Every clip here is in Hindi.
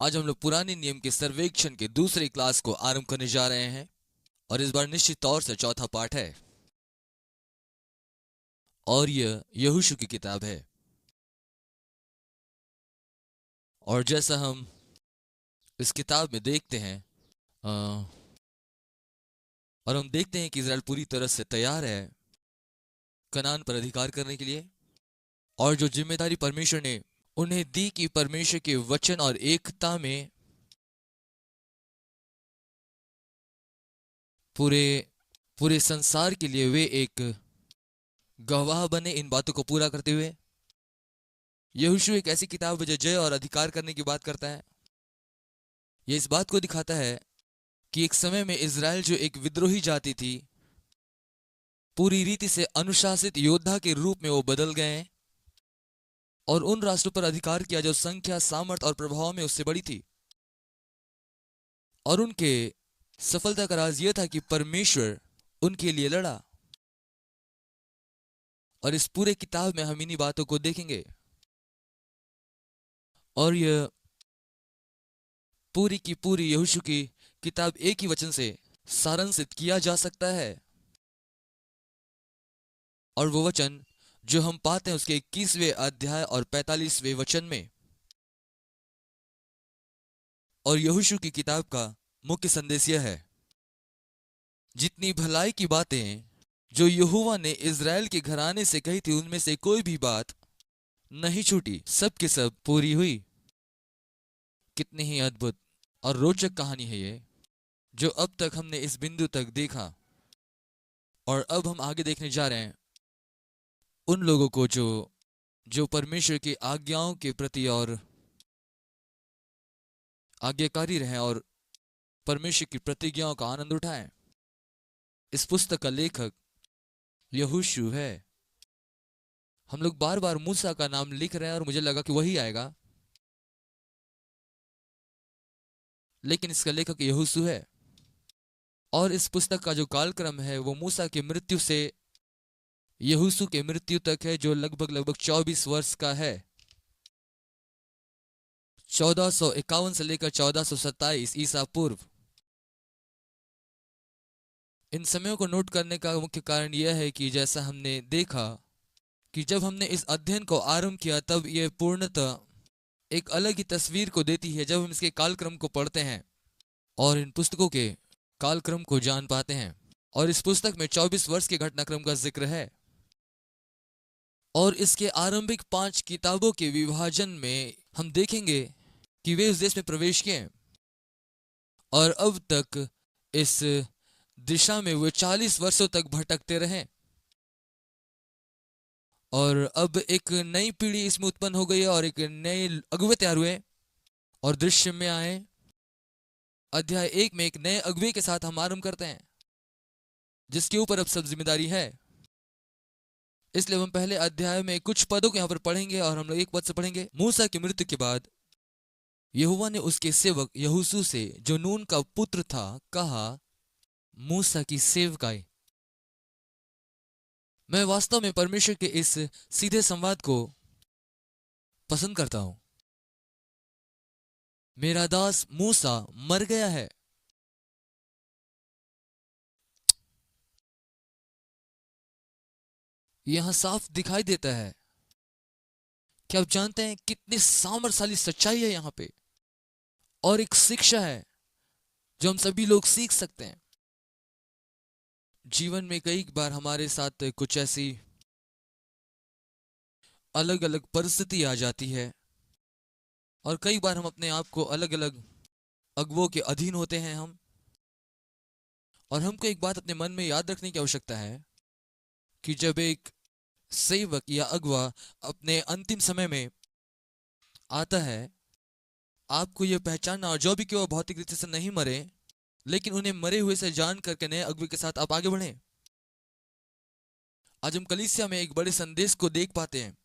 आज हम लोग पुराने नियम के सर्वेक्षण के दूसरे क्लास को आरंभ करने जा रहे हैं और इस बार निश्चित तौर से चौथा पाठ है और यह यहोशू की किताब है। और जैसा हम इस किताब में देखते हैं अ, और हम देखते हैं कि इज़राइल पूरी तरह से तैयार है कनान पर अधिकार करने के लिए। और जो जिम्मेदारी परमेश्वर ने उन्हें दी कि परमेश्वर के वचन और एकता में पूरे पूरे संसार के लिए वे एक गवाह बने, इन बातों को पूरा करते हुए यहोशू एक ऐसी किताब है जो जय और अधिकार करने की बात करता है। यह इस बात को दिखाता है कि एक समय में इज़राइल जो एक विद्रोही जाति थी, पूरी रीति से अनुशासित योद्धा के रूप में वो बदल गए और उन राष्ट्रों पर अधिकार किया जो संख्या, सामर्थ और प्रभाव में उससे बड़ी थी। और उनके सफलता का राज यह था कि परमेश्वर उनके लिए लड़ा। और इस पूरे किताब में हम इन्हीं बातों को देखेंगे। और यह पूरी की पूरी यहोशू की किताब एक ही वचन से सारांशित किया जा सकता है। और वो वचन जो हम पाते हैं उसके 21वें अध्याय और 45वें वचन में। और यहोशू की किताब का मुख्य संदेश यह है, जितनी भलाई की बातें जो यहोवा ने इज़राइल के घराने से कही थी उनमें से कोई भी बात नहीं छूटी, सब के सब पूरी हुई। कितनी ही अद्भुत और रोचक कहानी है ये, जो अब तक हमने इस बिंदु तक देखा। और अब हम आगे देखने जा रहे हैं उन लोगों को जो जो परमेश्वर की आज्ञाओं के प्रति और आज्ञाकारी रहें और परमेश्वर की प्रतिज्ञाओं का आनंद उठाएं। इस पुस्तक का लेखक यहोशू है। हम लोग बार बार मूसा का नाम लिख रहे हैं और मुझे लगा कि वही आएगा, लेकिन इसका लेखक यहोशू है। और इस पुस्तक का जो कालक्रम है वो मूसा की मृत्यु से यहोशू के मृत्यु तक है, जो लगभग लगभग 24 वर्ष का है। 1451 से लेकर 1427 ईसा पूर्व। इन समयों को नोट करने का मुख्य कारण यह है कि जैसा हमने देखा कि जब हमने इस अध्ययन को आरंभ किया तब यह पूर्णतः एक अलग ही तस्वीर को देती है जब हम इसके कालक्रम को पढ़ते हैं और इन पुस्तकों के कालक्रम को जान पाते हैं। और इस पुस्तक में 24 वर्ष के घटनाक्रम का जिक्र है। और इसके आरंभिक 5 किताबों के विभाजन में हम देखेंगे कि वे उस देश में प्रवेश किए और अब तक इस दिशा में वे 40 वर्षों तक भटकते रहे। और अब एक नई पीढ़ी इसमें उत्पन्न हो गई है और एक नए अगुवे तैयार हुए और दृश्य में आए। अध्याय 1 में एक नए अगुवे के साथ हम आरंभ करते हैं जिसके ऊपर अब सब जिम्मेदारी है। इसलिए हम पहले अध्याय में कुछ पदों को यहाँ पर पढ़ेंगे और हम लोग एक पद से पढ़ेंगे। मूसा की मृत्यु के बाद यहोवा ने उसके सेवक यहोशू से, जो नून का पुत्र था, कहा, मूसा की सेवकाई। मैं वास्तव में परमेश्वर के इस सीधे संवाद को पसंद करता हूं। मेरा दास मूसा मर गया है। यहां साफ दिखाई देता है। क्या आप जानते हैं कितनी सामर्थ्यशाली सच्चाई है यहां पे, और एक शिक्षा है जो हम सभी लोग सीख सकते हैं। जीवन में कई बार हमारे साथ कुछ ऐसी अलग अलग परिस्थिति आ जाती है और कई बार हम अपने आप को अलग अलग अगुवों के अधीन होते हैं हम। और हमको एक बात अपने मन में याद रखने की आवश्यकता है कि जब एक सेवक या अगुआ अपने अंतिम समय में आता है, आपको यह पहचानना, और जो भी कि वो भौतिक रीति से नहीं मरे लेकिन उन्हें मरे हुए से जान करके नए अगुवे के साथ आप आगे बढ़ें। आज हम कलीसिया में एक बड़े संदेश को देख पाते हैं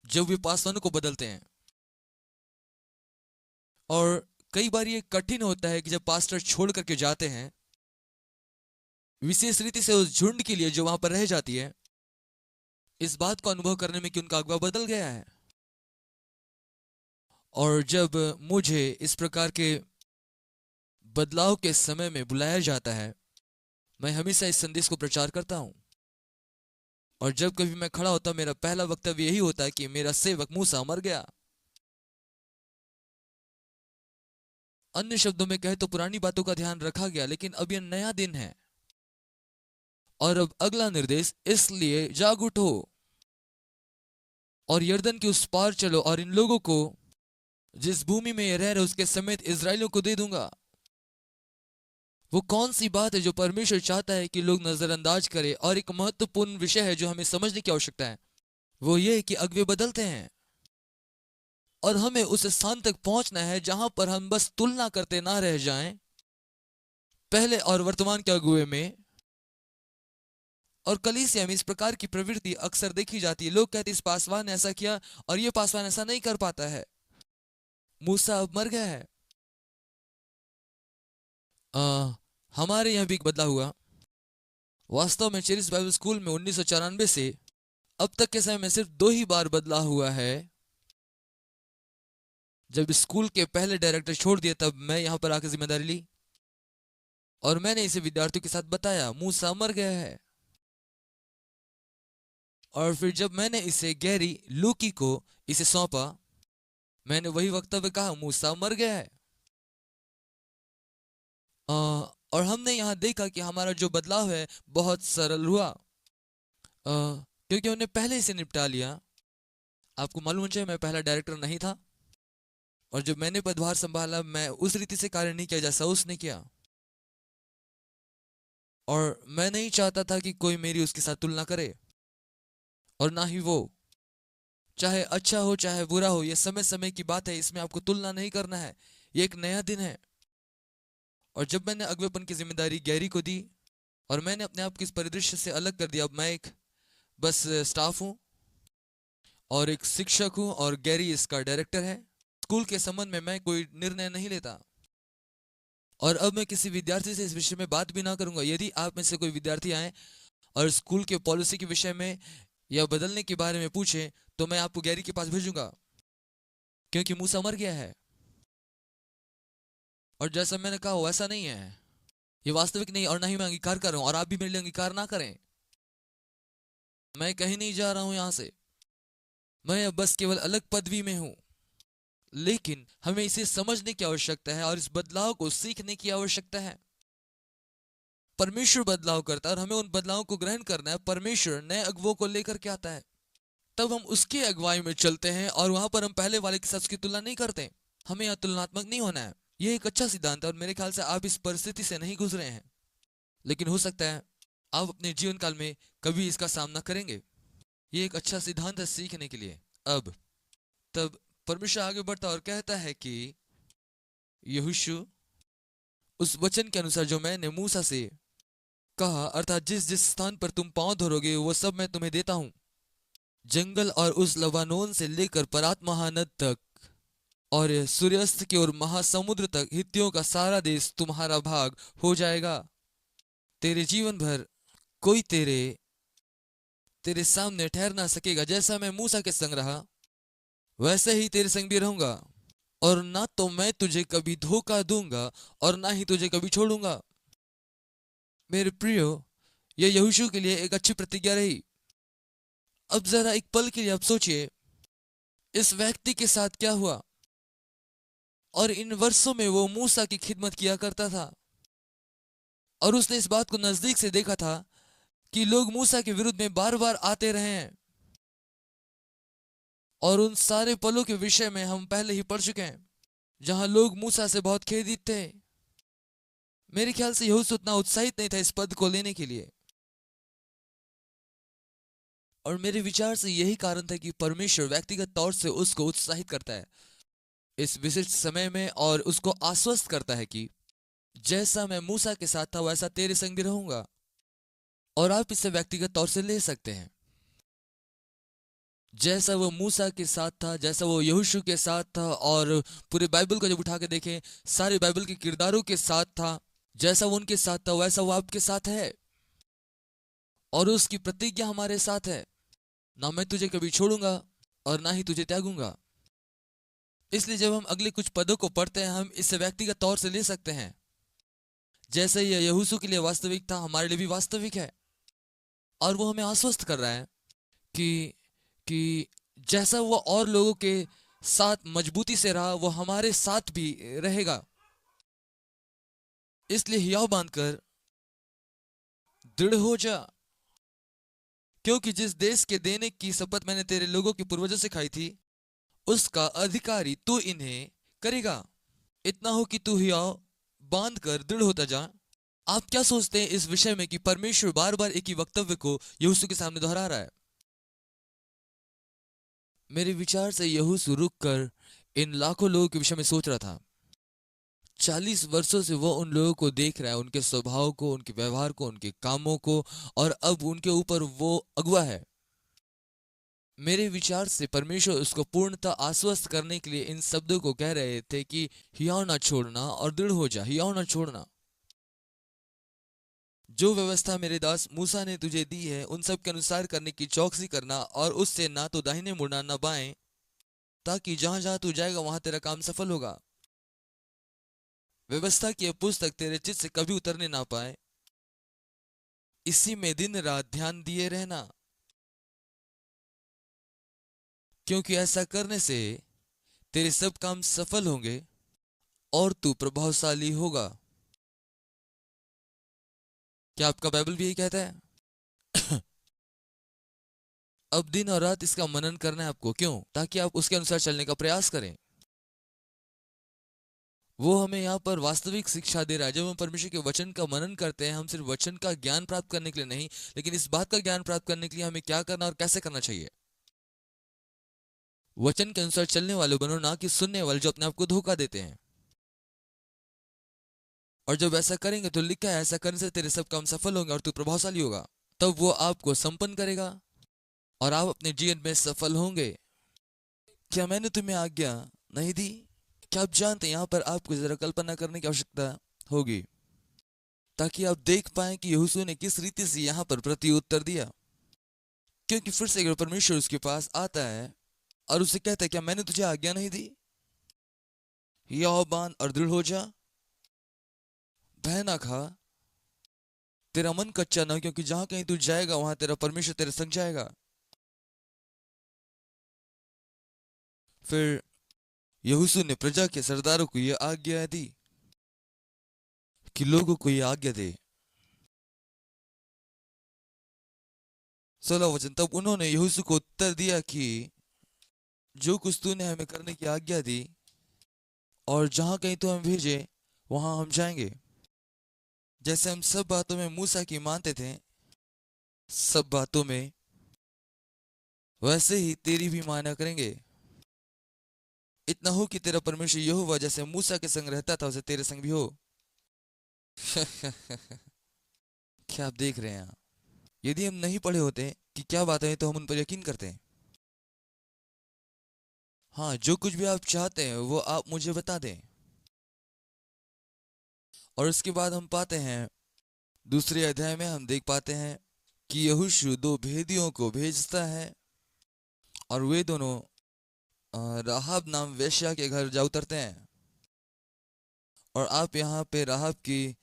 जब वे पासवानों को बदलते हैं। और कई बार ये कठिन होता है कि जब पास्टर छोड़ करके जाते हैं, विशेष रीति से उस झुंड के लिए जो वहां पर रह जाती है, इस बात को अनुभव करने में कि उनका अगुवा बदल गया है। और जब मुझे इस प्रकार के बदलाव के समय में बुलाया जाता है, मैं हमेशा इस संदेश को प्रचार करता हूं। और जब कभी मैं खड़ा होता हूं, मेरा पहला वक्तव्य यही होता है कि मेरा सेवक मूसा मर गया। अन्य शब्दों में कहे तो पुरानी बातों का ध्यान रखा गया, लेकिन अब यह नया दिन है और अब अगला निर्देश, इसलिए जाग उठो और यर्दन के उस पार चलो और इन लोगों को जिस भूमि में ये रह रहे उसके समेत इजरायलियों को दे दूंगा। वो कौन सी बात है जो परमेश्वर चाहता है कि लोग नजरअंदाज करें? और एक महत्वपूर्ण विषय है जो हमें समझने की आवश्यकता है, वो ये है कि अगुवे बदलते हैं और हमें उस स्थान तक पहुंचना है जहां पर हम बस तुलना करते ना रह जाएं पहले और वर्तमान के अगुवे में। और कलीसिया में इस प्रकार की प्रवृत्ति अक्सर देखी जाती है। लोग कहते हैं इस पासवान ने ऐसा किया और ये पासवान ऐसा नहीं कर पाता है। मूसा अब मर गया है। हमारे यहाँ भी एक बदलाव हुआ। वास्तव में चेरिस बाइबल स्कूल में 1994 से अब तक के समय में सिर्फ 2 ही बार बदला हुआ है। जब स्कूल के पहले डायरेक्टर छोड़ दिए तब मैं यहाँ पर आकर जिम्मेदारी ली और मैंने इसे विद्यार्थियों के साथ बताया मूसा मर गया है। और फिर जब मैंने इसे गैरी लूकी को इसे सौंपा, मैंने वही वक्तव्य कहा, मूसा मर गया है। और हमने यहाँ देखा कि हमारा जो बदलाव है बहुत सरल हुआ, क्योंकि हमने पहले इसे निपटा लिया। आपको मालूम चाहिए मैं पहला डायरेक्टर नहीं था और जब मैंने पदभार संभाला मैं उस रीति से कार्य नहीं किया जैसा उसने किया। और मैं नहीं चाहता था कि कोई मेरी उसके साथ तुलना करे और ना ही वो। चाहे अच्छा हो चाहे बुरा हो, यह समय समय की बात है, इसमें आपको तुलना नहीं करना है। ये एक नया दिन है। और जब मैंने अगवेपन की जिम्मेदारी गैरी को दी और मैंने अपने आप को इस परिदृश्य से अलग कर दिया, अब मैं एक बस स्टाफ हूं और एक शिक्षक हूं और गैरी इसका डायरेक्टर है। स्कूल के संबंध में मैं कोई निर्णय नहीं लेता और अब मैं किसी विद्यार्थी से इस विषय में बात भी ना करूंगा। यदि आप में से कोई विद्यार्थी आए और स्कूल के पॉलिसी के विषय में या बदलने के बारे में पूछे तो मैं आपको गैरी के पास भेजूंगा, क्योंकि मूसा मर गया है। और जैसा मैंने कहा वैसा नहीं है, ये वास्तविक नहीं और ना ही मैं अंगीकार कर रहा हूं और आप भी मेरे लिए अंगीकार ना करें। मैं कहीं नहीं जा रहा हूं यहां से, मैं अब बस केवल अलग पदवी में हूं। लेकिन हमें इसे समझने की आवश्यकता है और इस बदलाव को सीखने की आवश्यकता है। परमेश्वर बदलाव करता है और हमें उन बदलावों को ग्रहण करना है। परमेश्वर नए अगुवों को लेकर के आता है, तब हम उसकी अगुवाई में चलते हैं और वहां पर हम पहले वाले के साथ उसकी तुलना नहीं करते। हमें यह तुलनात्मक नहीं होना है। यह एक अच्छा सिद्धांत है और मेरे ख्याल से आप इस परिस्थिति से नहीं गुजरे हैं, लेकिन हो सकता है आप अपने जीवन काल में कभी इसका सामना करेंगे। यह एक अच्छा सिद्धांत है सीखने के लिए। अब तब परमेश्वर आगे बढ़ता और कहता है कि यहोशू, उस वचन के अनुसार जो मैंने मूसा से कहा, अर्थात जिस जिस स्थान पर तुम पांव धरोगे वो सब मैं तुम्हें देता हूं। जंगल और उस लबानोन से लेकर परात महानद तक और सूर्यास्त की ओर महासमुद्र तक हित्तियों का सारा देश तुम्हारा भाग हो जाएगा। तेरे जीवन भर कोई तेरे सामने ठहर ना सकेगा। जैसा मैं मूसा के संग रहा वैसे ही तेरे संग भी रहूंगा और ना तो मैं तुझे कभी धोखा दूंगा और ना ही तुझे कभी छोड़ूंगा। मेरे प्रियो, यह यहोशू के लिए एक अच्छी प्रतिज्ञा रही। अब जरा एक पल के लिए आप सोचिए इस व्यक्ति के साथ क्या हुआ। और इन वर्षों में वो मूसा की खिदमत किया करता था और उसने इस बात को नजदीक से देखा था कि लोग मूसा के विरुद्ध में बार बार आते रहे हैं। और उन सारे पलों के विषय में हम पहले ही पढ़ चुके हैं जहां लोग मूसा से बहुत खेदित थे। मेरे ख्याल से यहोशू उतना उत्साहित नहीं था इस पद को लेने के लिए। और मेरे विचार से यही कारण था कि परमेश्वर व्यक्तिगत तौर से उसको उत्साहित करता है इस विशिष्ट समय में और उसको आश्वस्त करता है कि जैसा मैं मूसा के साथ था वैसा तेरे संग भी रहूंगा। और आप इसे व्यक्तिगत तौर से ले सकते हैं। जैसा वो मूसा के साथ था, जैसा वो यहोशू के साथ था और पूरे बाइबल को जब उठा के देखें सारे बाइबल के किरदारों के साथ था, जैसा वो उनके साथ था वैसा वो आपके साथ है। और उसकी प्रतिज्ञा हमारे साथ है, ना मैं तुझे कभी छोड़ूंगा और ना ही तुझे त्यागूंगा। इसलिए जब हम अगले कुछ पदों को पढ़ते हैं, हम इसे व्यक्तिगत तौर से ले सकते हैं। जैसे यह यहोशू के लिए वास्तविक था, हमारे लिए भी वास्तविक है। और वो हमें आश्वस्त कर रहा है कि कि जैसा वो और लोगों के साथ मजबूती से रहा, वो हमारे साथ भी रहेगा। इसलिए हियाव बांधकर दृढ़ हो जा, क्योंकि जिस देश के देने की शपथ मैंने तेरे लोगों के पूर्वजों से खाई थी, उसका अधिकारी तू इन्हें करेगा। इतना हो कि तू हियाव बांध कर दृढ़ होता जा। आप क्या सोचते हैं इस विषय में कि परमेश्वर बार बार एक ही वक्तव्य को यहोशू के सामने दोहरा रहा है? मेरे विचार से यहोशू रुक कर इन लाखों लोगों के विषय में सोच रहा था। 40 वर्षों से वो उन लोगों को देख रहा है, उनके स्वभाव को, उनके व्यवहार को, उनके कामों को, और अब उनके ऊपर वो अगुवा है। मेरे विचार से परमेश्वर उसको पूर्णतः आश्वस्त करने के लिए इन शब्दों को कह रहे थे कि हियाव ना छोड़ना और दृढ़ हो जा, हियाव ना छोड़ना। जो व्यवस्था मेरे दास मूसा ने तुझे दी है, उन सब के अनुसार करने की चौकसी करना, और उससे ना तो दाहिने मुड़ना ना बाएं, ताकि जहां जहां तू जाएगा वहां तेरा काम सफल होगा। व्यवस्था की यह पुस्तक तेरे चित्त से कभी उतरने ना पाए, इसी में दिन रात ध्यान दिए रहना, क्योंकि ऐसा करने से तेरे सब काम सफल होंगे और तू प्रभावशाली होगा। क्या आपका बाइबल भी यही कहता है? अब दिन और रात इसका मनन करना है आपको। क्यों? ताकि आप उसके अनुसार चलने का प्रयास करें। वो हमें यहाँ पर वास्तविक शिक्षा दे रहा है। जब हम परमेश्वर के वचन का मनन करते हैं, हम सिर्फ वचन का ज्ञान प्राप्त करने के लिए नहीं, लेकिन इस बात का ज्ञान प्राप्त करने के लिए हमें क्या करना और कैसे करना चाहिए। वचन के अनुसार चलने वाले बनो, ना कि सुनने वाले जो अपने आप को धोखा देते हैं। और जब ऐसा करेंगे तो लिखा है, ऐसा करने से तेरे सब काम सफल होंगे और तू प्रभावशाली होगा। तब वो आपको संपन्न करेगा और आप अपने जीवन में सफल होंगे। क्या मैंने तुम्हें आज्ञा नहीं दी? क्या आप जानते हैं, यहाँ पर आपको जरा कल्पना करने की आवश्यकता होगी, ताकि आप देख पाए कि यहोशू ने किस रीति से यहाँ पर प्रति उत्तर दिया। क्योंकि फिर से अगर परमेश्वर उसके पास आता है और उससे कहता है, क्या मैंने तुझे आज्ञा नहीं दी? हियाव बांध और दृढ़ हो जा, भय ना खा, तेरा मन कच्चा ना, क्योंकि जहां कहीं तू जाएगा वहां तेरा परमेश्वर तेरे संग जाएगा। फिर यहोशू ने प्रजा के सरदारों को यह आज्ञा दी कि लोगों को यह आज्ञा दे। 16 वचन, तब उन्होंने यहोशू को उत्तर दिया कि जो कुछ तूने हमें करने की आज्ञा दी, और जहां कहीं तू हमें भेजे वहां हम जाएंगे। जैसे हम सब बातों में मूसा की मानते थे, सब बातों में, वैसे ही तेरी भी माना करेंगे। इतना हो कि तेरा परमेश्वर यहोवा जैसे मूसा के संग रहता था, वैसे तेरे संग भी हो। क्या आप देख रहे हैं यहाँ? यदि हम नहीं पढ़े होते कि क्या बात है, तो हम उन पर यकीन करते हैं। हाँ, जो कुछ भी आप चाहते हैं वो आप मुझे बता दें। और उसके बाद हम पाते हैं, दूसरे अध्याय में हम देख पाते हैं कि यहोशू दो भेदियों को भेजता है, और वे दोनों राहाब नाम वेश्या के घर जा उतरते हैं। और आप यहाँ पे राहाब की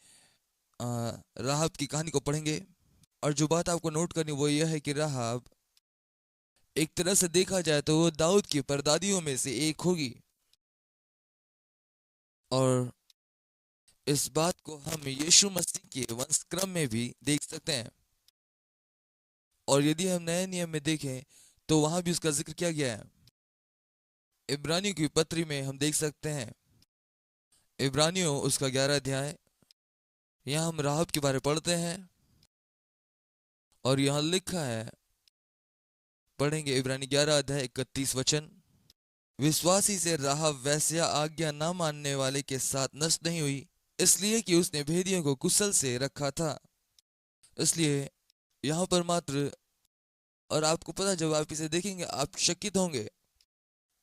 कहानी को पढ़ेंगे, और जो बात आपको नोट करनी वो यह है कि राहाब एक तरह से देखा जाए तो वो दाऊद की परदादियों में से एक होगी। और इस बात को हम यीशु मसीह के वंशक्रम में भी देख सकते हैं। और यदि हम नए नियम में देखें तो वहां भी उसका जिक्र किया गया है। इब्रानियों की पत्री में हम देख सकते हैं, इब्रानियों उसका 11 अध्याय, यहाँ हम राहब के बारे में पढ़ते हैं। और यहाँ लिखा है, पढ़ेंगे इब्रानी 11 अध्याय 31 वचन, विश्वासी से राहब वैश्या आज्ञा न मानने वाले के साथ नष्ट नहीं हुई, इसलिए कि उसने भेदियों को कुशल से रखा था। इसलिए यहाँ पर मात्र, और आपको पता, जब आप इसे देखेंगे आप चकित होंगे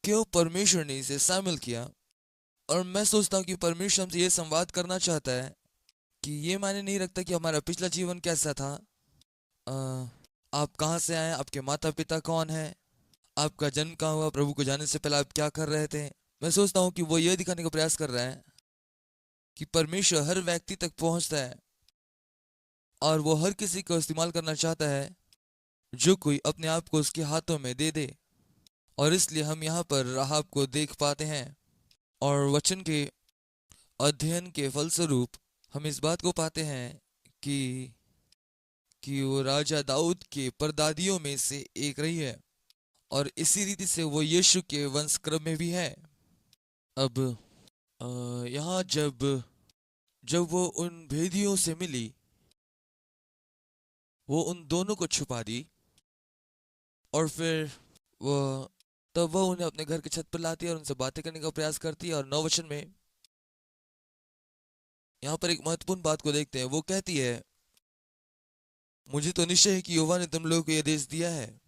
क्यों परमेश्वर ने इसे शामिल किया। और मैं सोचता हूँ कि परमेश्वर हमसे ये संवाद करना चाहता है कि ये मायने नहीं रखता कि हमारा पिछला जीवन कैसा था, अ, आप कहाँ से आए, आपके माता पिता कौन है, आपका जन्म कहाँ हुआ, प्रभु को जानने से पहले आप क्या कर रहे थे, मैं सोचता हूँ कि वो यह दिखाने का प्रयास कर रहा है कि परमेश्वर हर व्यक्ति तक पहुंचता है और वो हर किसी को इस्तेमाल करना चाहता है जो कोई अपने आप को उसके हाथों में दे दे। और इसलिए हम यहाँ पर राहाब को देख पाते हैं और वचन के अध्ययन के फलस्वरूप हम इस बात को पाते हैं कि वो राजा दाऊद के परदादियों में से एक रही है और इसी रीति से वो यीशु के वंशक्रम में भी है। अब यहाँ जब जब वो उन भेदियों से मिली, वो उन दोनों को छुपा दी और फिर वो तब वह उन्हें अपने घर के छत पर लाती है और उनसे बातें करने का प्रयास करती है। और 9 वचन में यहाँ पर एक महत्वपूर्ण बात को देखते हैं। वो कहती है, मुझे तो निश्चय है कि यहोवा ने तुम लोगों को यह देश दिया है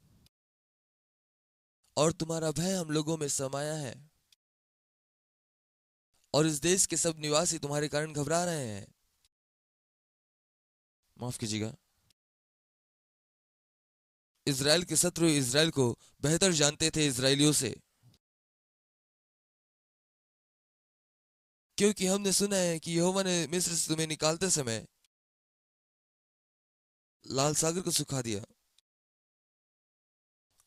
और तुम्हारा भय हम लोगों में समाया है और इस देश के सब निवासी तुम्हारे कारण घबरा रहे हैं। माफ कीजिएगा, इज़राइल के शत्रु इज़राइल को बेहतर जानते थे इज़राइलियों से, क्योंकि हमने सुना है कि यहोवा ने मिस्र से तुम्हें निकालते समय लाल सागर को सुखा दिया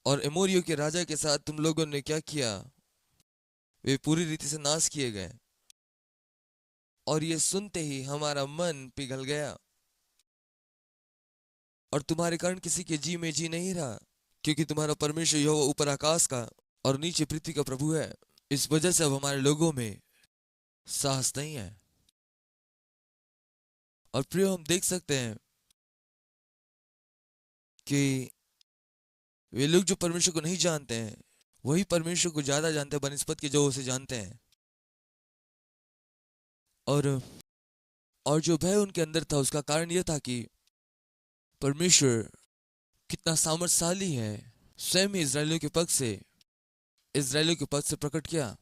और एमोरियों के राजा के साथ तुम लोगों ने क्या किया, वे पूरी रीति से नाश किए गए। और ये सुनते ही हमारा मन पिघल गया और तुम्हारे कारण किसी के जी में जी नहीं रहा, क्योंकि तुम्हारा परमेश्वर यहोवा ऊपर आकाश का और नीचे पृथ्वी का प्रभु है। इस वजह से अब हमारे लोगों में साहस नहीं है। और प्रिय, हम देख सकते हैं कि वे लोग जो परमेश्वर को नहीं जानते हैं वही परमेश्वर को ज्यादा जानते हैं बनिस्पत के जो उसे जानते हैं। और जो भय उनके अंदर था उसका कारण यह था कि परमेश्वर कितना सामर्थशाली है, स्वयं ही इज़राइलियों के पक्ष से प्रकट किया।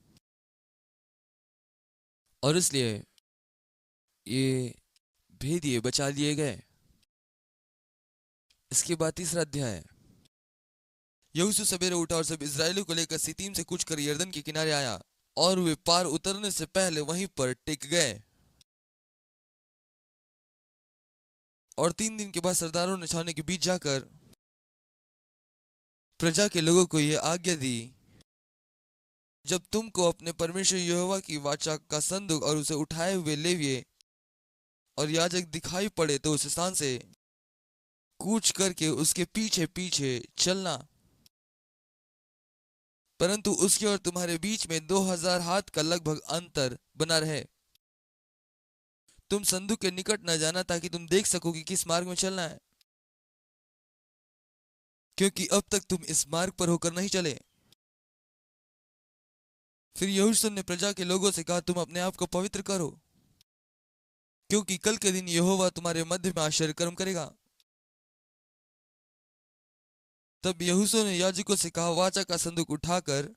और इसलिए ये भेदिए बचा लिए गए। इसके बाद 3 अध्याय। यहोशू सवेरे उठा और सब इज़राइलियों को लेकर सित्तीम से कूच कर यरदन के किनारे आया और वे पार उतरने से पहले वहीं पर टिक गए। और 3 दिन के बाद सरदारों ने छावनी के बीच जाकर प्रजा के लोगों को यह आज्ञा दी, जब तुमको अपने परमेश्वर यहोवा की वाचा का संदूक और उसे उठाए हुए लेविये और याजक दिखाई पड़े तो उस स्थान से कूच करके उसके पीछे पीछे चलना, परंतु उसके और तुम्हारे बीच में 2000 हाथ का लगभग अंतर बना रहे। तुम संदूक के निकट न जाना ताकि तुम देख सको कि किस मार्ग में चलना है, क्योंकि अब तक तुम इस मार्ग पर होकर नहीं चले। फिर यहोशू ने प्रजा के लोगों से कहा, तुम अपने आप को पवित्र करो, क्योंकि कल के दिन यहोवा तुम्हारे मध्य में आश्चर्य कर्म करेगा। तब यहोशू ने याजकों से कहा, वाचा का संदूक उठाकर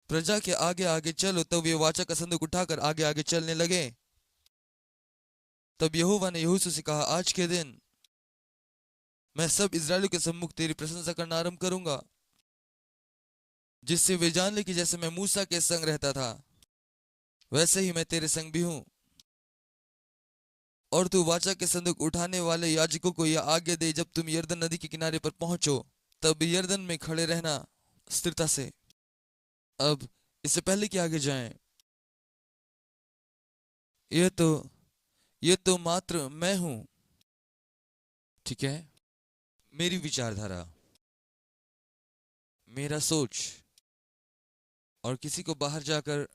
प्रजा के आगे आगे चलो। तब वे वाचा का संदूक उठाकर आगे आगे चलने लगे। तब यहोवा ने यहोशू से कहा, आज के दिन मैं सब इज़राइलियों के सम्मुख तेरी प्रशंसा करना आरंभ करूंगा, जिससे वे जान ले कि जैसे मैं मूसा के संग रहता था वैसे ही मैं तेरे संग भी हूं। और तू वाचा के संदूक उठाने वाले याजकों को यह आज्ञा दे, जब तुम यरदन नदी के किनारे पर पहुंचो तब यरदन में खड़े रहना स्थिरता से। अब इससे पहले कि आगे जाएं, यह तो मात्र मैं हूं, ठीक है। मेरी विचारधारा, मेरा सोच, और किसी को बाहर जाकर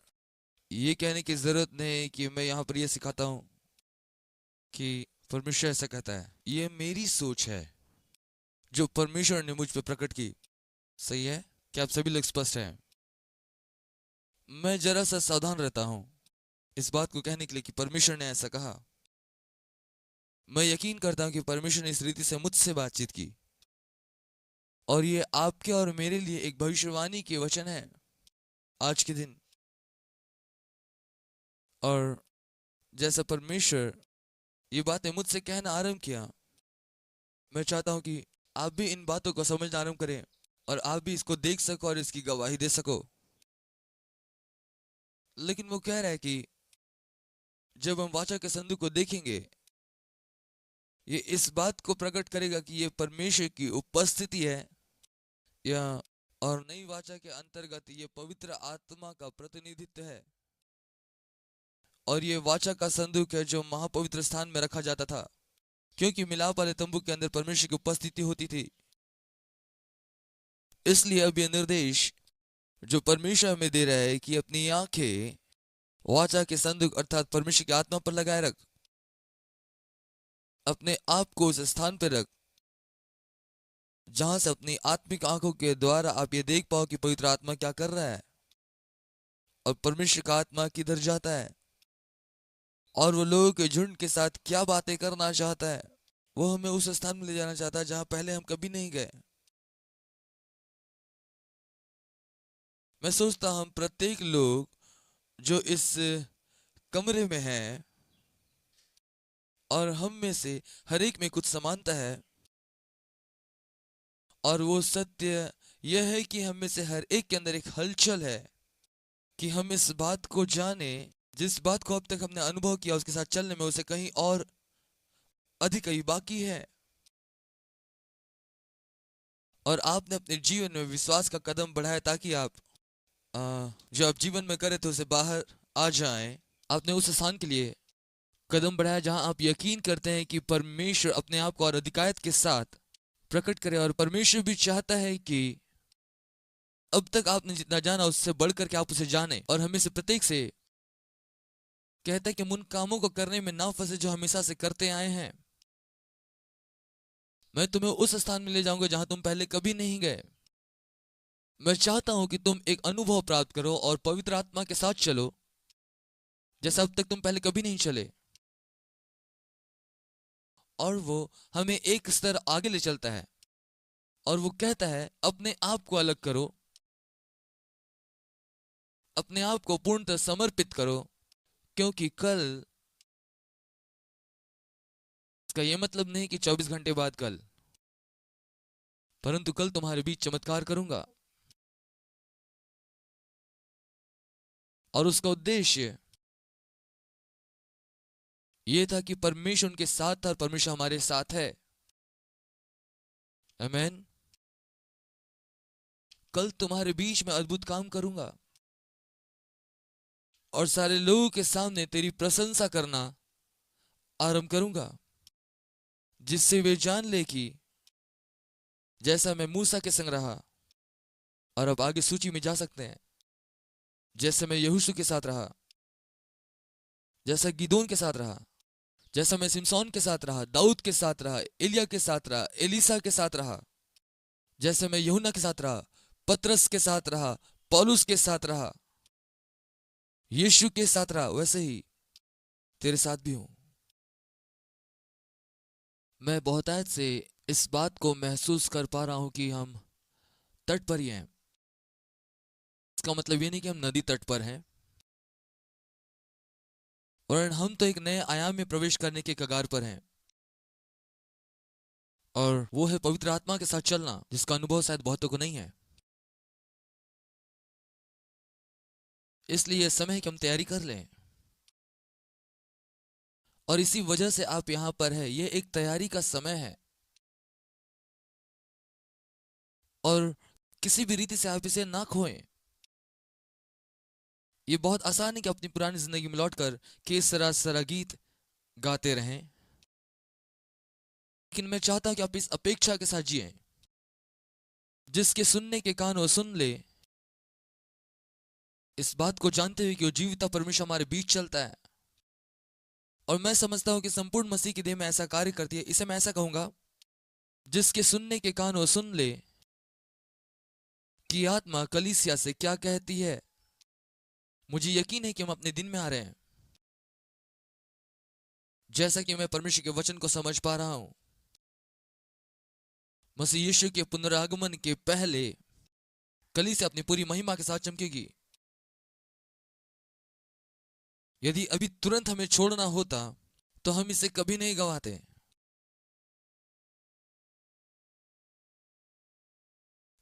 ये कहने की जरूरत नहीं कि मैं यहाँ पर ये सिखाता हूँ कि परमेश्वर ऐसा कहता है। ये मेरी सोच है जो परमेश्वर ने मुझ पर प्रकट की। सही है? क्या आप सभी लोग स्पष्ट हैं? मैं जरा सा सावधान रहता हूं इस बात को कहने के लिए कि परमेश्वर ने ऐसा कहा। मैं यकीन करता हूं कि परमेश्वर ने इस रीति से मुझसे बातचीत की और ये आपके और मेरे लिए एक भविष्यवाणी के वचन है आज के दिन। और जैसा परमेश्वर ये बातें मुझसे कहना आरंभ किया, मैं चाहता हूं कि आप भी इन बातों को समझना आरंभ करें और आप भी इसको देख सको और इसकी गवाही दे सको। लेकिन वो कह रहा है कि जब हम वाचा के संदूक को देखेंगे, ये इस बात को प्रकट करेगा कि ये परमेश्वर की उपस्थिति है, या और नई वाचा के अंतर्गत ये पवित्र आत्मा का प्रतिनिधित्व है। और ये वाचा का संदूक है जो महापवित्र स्थान में रखा जाता था, क्योंकि मिलाप वाले तंबू के अंदर परमेश्वर की उपस्थिति होती थी। इसलिए अब ये निर्देश जो परमेश्वर हमें दे रहा है कि अपनी आंखें वाचा के संदूक अर्थात परमेश्वर की आत्मा पर लगाए रख, अपने आप को उस स्थान पर रख जहां से अपनी आत्मिक आंखों के द्वारा आप ये देख पाओ कि पवित्र आत्मा क्या कर रहा है और परमेश्वर का आत्मा किधर जाता है और वो लोगों के झुंड के साथ क्या बातें करना चाहता है। वो हमें उस स्थान में ले जाना चाहता है जहां पहले हम कभी नहीं गए। मैं सोचता हम प्रत्येक लोग जो इस कमरे में हैं और हम में से हर एक में कुछ समानता है, और वो सत्य यह है कि हम में से हर एक के अंदर एक हलचल है कि हम इस बात को जाने, जिस बात को अब तक हमने अनुभव किया उसके साथ चलने में उसे कहीं और अधिक ही बाकी है। और आपने अपने जीवन में विश्वास का कदम बढ़ाया ताकि आप जो आप जीवन में करे थे उसे बाहर आ जाएं। आपने उस स्थान के लिए कदम बढ़ाया जहां आप यकीन करते हैं कि परमेश्वर अपने आप को और अधिकायत के साथ प्रकट करे, और परमेश्वर भी चाहता है कि अब तक आपने जितना जाना उससे बढ़कर के आप उसे जाने। और हमें से प्रत्येक से कहता है कि हम उन कामों को करने में ना फंसे जो हमेशा से करते आए हैं। मैं तुम्हें उस स्थान में ले जाऊंगा जहां तुम पहले कभी नहीं गए। मैं चाहता हूं कि तुम एक अनुभव प्राप्त करो और पवित्र आत्मा के साथ चलो जैसा अब तक तुम पहले कभी नहीं चले। और वो हमें एक स्तर आगे ले चलता है और वो कहता है अपने आप को अलग करो, अपने आप को पूर्णतः समर्पित करो, क्योंकि कल, इसका यह मतलब नहीं कि 24 घंटे बाद कल, परंतु कल तुम्हारे बीच चमत्कार करूंगा। और उसका उद्देश्य यह था कि परमेश्वर उनके साथ था और परमेश्वर हमारे साथ है। आमीन। कल तुम्हारे बीच में अद्भुत काम करूंगा और सारे लोगों के सामने तेरी प्रशंसा करना आरंभ करूंगा, जिससे वे जान ले कि जैसा मैं मूसा के संग रहा, और अब आगे सूची में जा सकते हैं, जैसे मैं यहोशू के साथ रहा, जैसा गिदोन के साथ रहा, जैसा मैं सिमसोन के साथ रहा, दाऊद के साथ रहा, एलिया के साथ रहा, एलीसा के साथ रहा, जैसे मैं यूहन्ना के साथ रहा, पतरस के साथ रहा, पौलुस के साथ रहा, यीशु के साथ रहा, वैसे ही तेरे साथ भी हूं। मैं बहुतायत से इस बात को महसूस कर पा रहा हूं कि हम तट पर ही हैं। इसका मतलब ये नहीं कि हम नदी तट पर हैं, और हम तो एक नए आयाम में प्रवेश करने के कगार पर हैं, और वो है पवित्र आत्मा के साथ चलना, जिसका अनुभव शायद बहुतों को नहीं है। इसलिए यह समय है कि हम तैयारी कर लें, और इसी वजह से आप यहां पर है। यह एक तैयारी का समय है, और किसी भी रीति से आप इसे ना खोएं। ये बहुत आसान है कि अपनी पुरानी जिंदगी में लौटकर केसरा सरा गीत गाते रहें, लेकिन मैं चाहता हूं कि आप इस अपेक्षा के साथ जिएं, जिसके सुनने के कान वो सुन ले, इस बात को जानते हुए कि वो जीविता परमेश्वर हमारे बीच चलता है। और मैं समझता हूं कि संपूर्ण मसीह की देह में ऐसा कार्य करती है। इसे मैं ऐसा कहूंगा, जिसके सुनने के कान वो सुन ले कि आत्मा कलीसिया से क्या कहती है। मुझे यकीन है कि हम अपने दिन में आ रहे हैं, जैसा कि मैं परमेश्वर के वचन को समझ पा रहा हूं। मसीह यीशु के पुनरागमन के पहले कलीसिया अपनी पूरी महिमा के साथ चमकेगी। यदि अभी तुरंत हमें छोड़ना होता तो हम इसे कभी नहीं गवाते,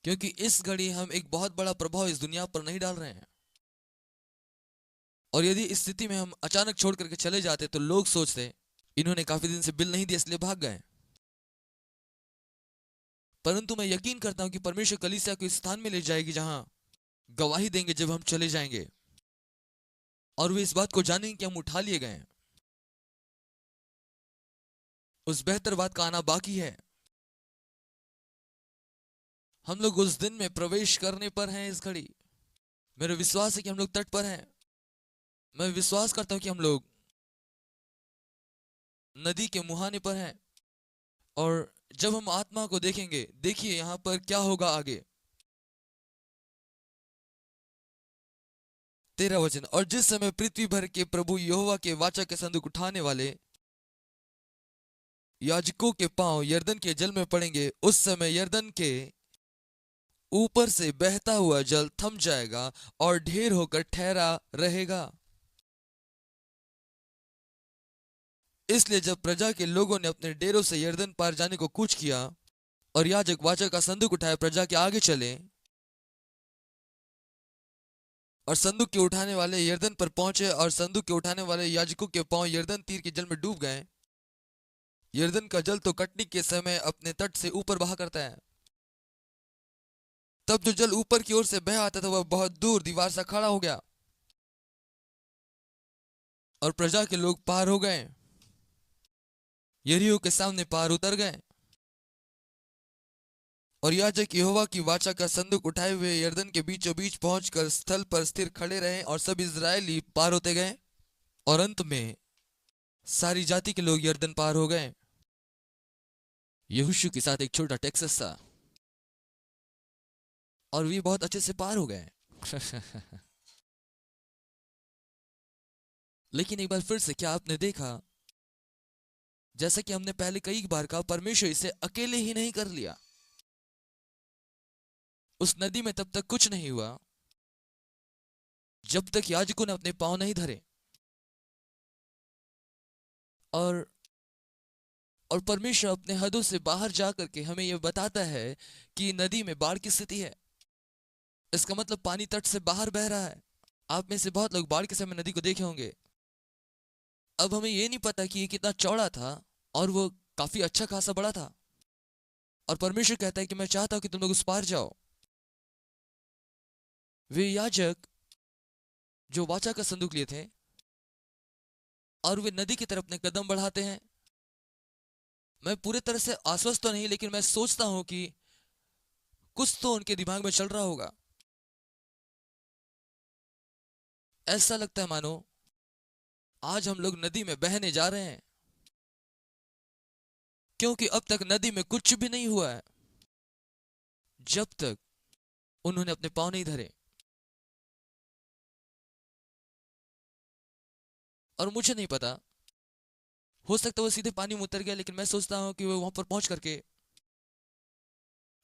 क्योंकि इस घड़ी हम एक बहुत बड़ा प्रभाव इस दुनिया पर नहीं डाल रहे हैं। और यदि इस स्थिति में हम अचानक छोड़ करके चले जाते तो लोग सोचते इन्होंने काफी दिन से बिल नहीं दिया इसलिए भाग गए। परंतु मैं यकीन करता हूं कि परमेश्वर कलीसिया को इस स्थान में ले जाएगी जहां गवाही देंगे जब हम चले जाएंगे, और वे इस बात को जानेंगे कि हम उठा लिए गए। उस बेहतर बात का आना बाकी है। हम लोग उस दिन में प्रवेश करने पर हैं इस घड़ी। मेरा विश्वास है कि हम लोग तट पर हैं। मैं विश्वास करता हूं कि हम लोग नदी के मुहाने पर हैं, और जब हम आत्मा को देखेंगे, देखिए यहां पर क्या होगा आगे। 13 वचन, और जिस समय पृथ्वी भर के प्रभु यहोवा के वाचा के संदूक उठाने वाले याजकों के पांव यरदन के जल में पड़ेंगे, उस समय यरदन के ऊपर से बहता हुआ जल थम जाएगा और ढेर होकर ठहरा रहेगा। इसलिए जब प्रजा के लोगों ने अपने डेरों से यरदन पार जाने को कूच किया और याजक वाचा का संदूक उठाए प्रजा के आगे चले, और संदूक के उठाने वाले यरदन पर पहुंचे, और संदूक के उठाने वाले याजकों के पांव यरदन तीर के जल में डूब गए। यरदन का जल तो कटनी के समय अपने तट से ऊपर बहा करता है। तब जो जल ऊपर की ओर से बह आता था वह बहुत दूर दीवार सा खड़ा हो गया, और प्रजा के लोग पार हो गए, यरीहो के सामने पार उतर गए। और याजक यहोवा की वाचा का संदूक उठाए हुए यरदन के बीचों बीच पहुंचकर स्थल पर स्थिर खड़े रहे, और सब इजरायली पार होते गए, और अंत में सारी जाति के लोग यरदन पार हो गए। यहोशू के साथ एक छोटा टेक्सास था, और वे बहुत अच्छे से पार हो गए। लेकिन एक बार फिर से, क्या आपने देखा, जैसा कि हमने पहले कई बार कहा, परमेश्वर इसे अकेले ही नहीं कर लिया। उस नदी में तब तक कुछ नहीं हुआ जब तक याजकों ने अपने पांव नहीं धरे। और परमेश्वर अपने हदों से बाहर जा करके हमें यह बताता है कि नदी में बाढ़ की स्थिति है। इसका मतलब पानी तट से बाहर बह रहा है। आप में से बहुत लोग बाढ़ के समय नदी को देखे होंगे। अब हमें यह नहीं पता कि ये कितना चौड़ा था, और वो काफी अच्छा खासा बड़ा था, और परमेश्वर कहता है कि मैं चाहता हूं कि तुम लोग उस पार जाओ। वे याजक जो वाचा का संदूक लिए थे, और वे नदी की तरफ अपने कदम बढ़ाते हैं। मैं पूरी तरह से आश्वस्त तो नहीं, लेकिन मैं सोचता हूं कि कुछ तो उनके दिमाग में चल रहा होगा। ऐसा लगता है मानो आज हम लोग नदी में बहने जा रहे हैं, क्योंकि अब तक नदी में कुछ भी नहीं हुआ है जब तक उन्होंने अपने पांव नहीं धरे। और मुझे नहीं पता, हो सकता है वो सीधे पानी में उतर गया, लेकिन मैं सोचता हूं कि वो वहां पर पहुंच करके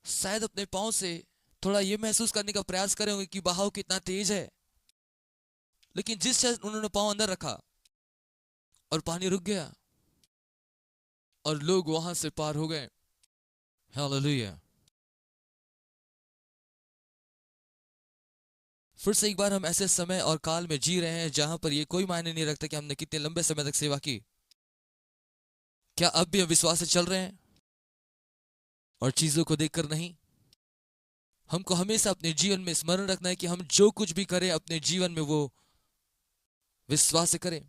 शायद अपने पांव से थोड़ा ये महसूस करने का प्रयास करे होंगे कि बहाव कितना तेज है। लेकिन जिस क्षण उन्होंने पांव अंदर रखा और पानी रुक गया, और लोग वहां से पार हो गए। हालेलुया। फिर से एक बार हम ऐसे समय और काल में जी रहे हैं जहां पर यह कोई मायने नहीं रखता कि हमने कितने लंबे समय तक सेवा की। क्या अब भी हम विश्वास से चल रहे हैं और चीजों को देखकर नहीं? हमको हमेशा अपने जीवन में स्मरण रखना है कि हम जो कुछ भी करें अपने जीवन में वो विश्वास से करें।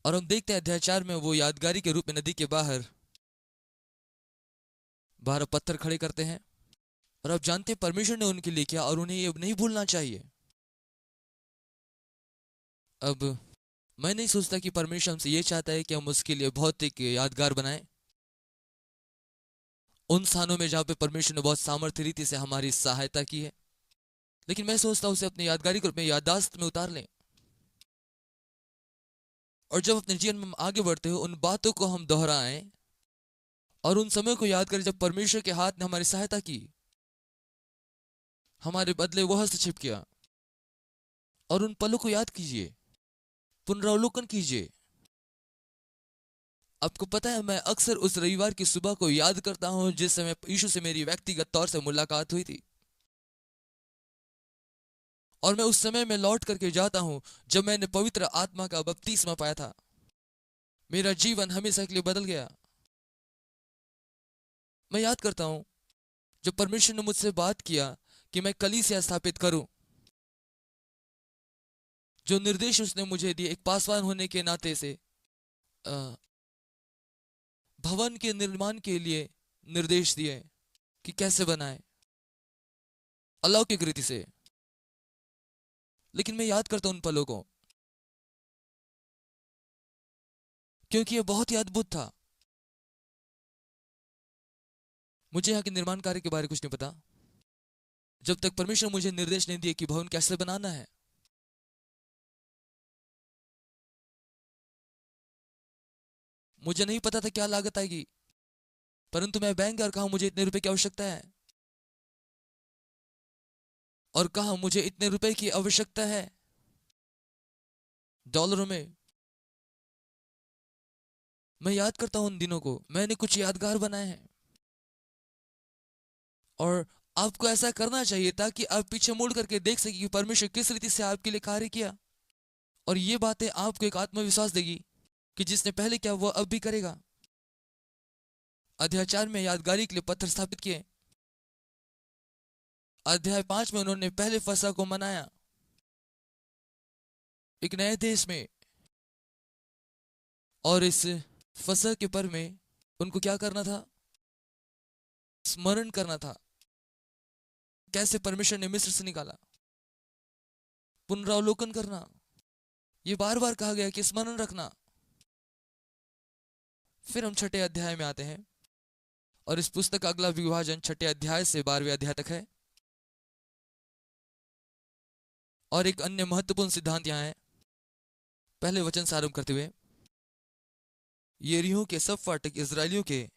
और हम देखते हैं अध्याय 4 में वो यादगारी के रूप में नदी के बाहर 12 पत्थर खड़े करते हैं, और आप जानते हैं परमेश्वर ने उनके लिए किया, और उन्हें ये नहीं भूलना चाहिए। अब मैं नहीं सोचता कि परमेश्वर हमसे ये चाहता है कि हम उसके लिए भौतिक यादगार बनाएं उन स्थानों में जहां पे परमेश्वर ने बहुत सामर्थ्य रीति से हमारी सहायता की है, लेकिन मैं सोचता हूं उसे अपनी यादगारी को अपने याददाश्त में उतार लें। और जब अपने जीवन में हम आगे बढ़ते हो उन बातों को हम दोहराएं, और उन समय को याद करें जब परमेश्वर के हाथ ने हमारी सहायता की, हमारे बदले वो हस्तक्षेप किया। और उन पलों को याद कीजिए, पुनरावलोकन कीजिए। आपको पता है, मैं अक्सर उस रविवार की सुबह को याद करता हूं जिस समय यीशु से मेरी व्यक्तिगत तौर से मुलाकात हुई थी। और मैं उस समय में लौट करके जाता हूं जब मैंने पवित्र आत्मा का बपतिस्मा पाया था। मेरा जीवन हमेशा के लिए बदल गया। मैं याद करता हूं जब परमेश्वर ने मुझसे बात किया कि मैं कलीसिया स्थापित करूं, जो निर्देश उसने मुझे दिए एक पासवान होने के नाते से, अ, भवन के निर्माण के लिए निर्देश दिए कि कैसे बनाए अलौकिक रीति से। लेकिन मैं याद करता हूं उन पलों को, क्योंकि यह बहुत ही अद्भुत था। मुझे यहाँ के निर्माण कार्य के बारे में कुछ नहीं पता जब तक परमेश्वर मुझे निर्देश नहीं दिए कि भवन कैसे बनाना है। मुझे नहीं पता था क्या लागत आएगी, परंतु मैं बैंक गया और कहा मुझे इतने रुपए की आवश्यकता है, और कहा मुझे इतने रुपए की आवश्यकता है डॉलरों में। मैं याद करता हूं उन दिनों को, मैंने कुछ यादगार बनाए हैं। और आपको ऐसा करना चाहिए ताकि आप पीछे मुड़ करके देख सके कि परमेश्वर किस रीति से आपके लिए कार्य किया, और ये बातें आपको एक आत्मविश्वास देगी कि जिसने पहले किया वह अब भी करेगा। अध्याय 4 में यादगारी के लिए पत्थर स्थापित किए। अध्याय 5 में उन्होंने पहले फसह को मनाया एक नए देश में, और इस फसह के पर्व में उनको क्या करना था? स्मरण करना था कैसे परमेश्वर ने मिस्र से निकाला। पुनरावलोकन करना, ये बार बार कहा गया कि स्मरण रखना। फिर हम 6ठे अध्याय में आते हैं, और इस पुस्तक का अगला विभाजन 6ठे अध्याय से 12वें अध्याय तक है। और एक अन्य महत्वपूर्ण सिद्धांत यहां है। पहले वचन से आरंभ करते हुए, यरीहो के सब फाटक इजरायलियों के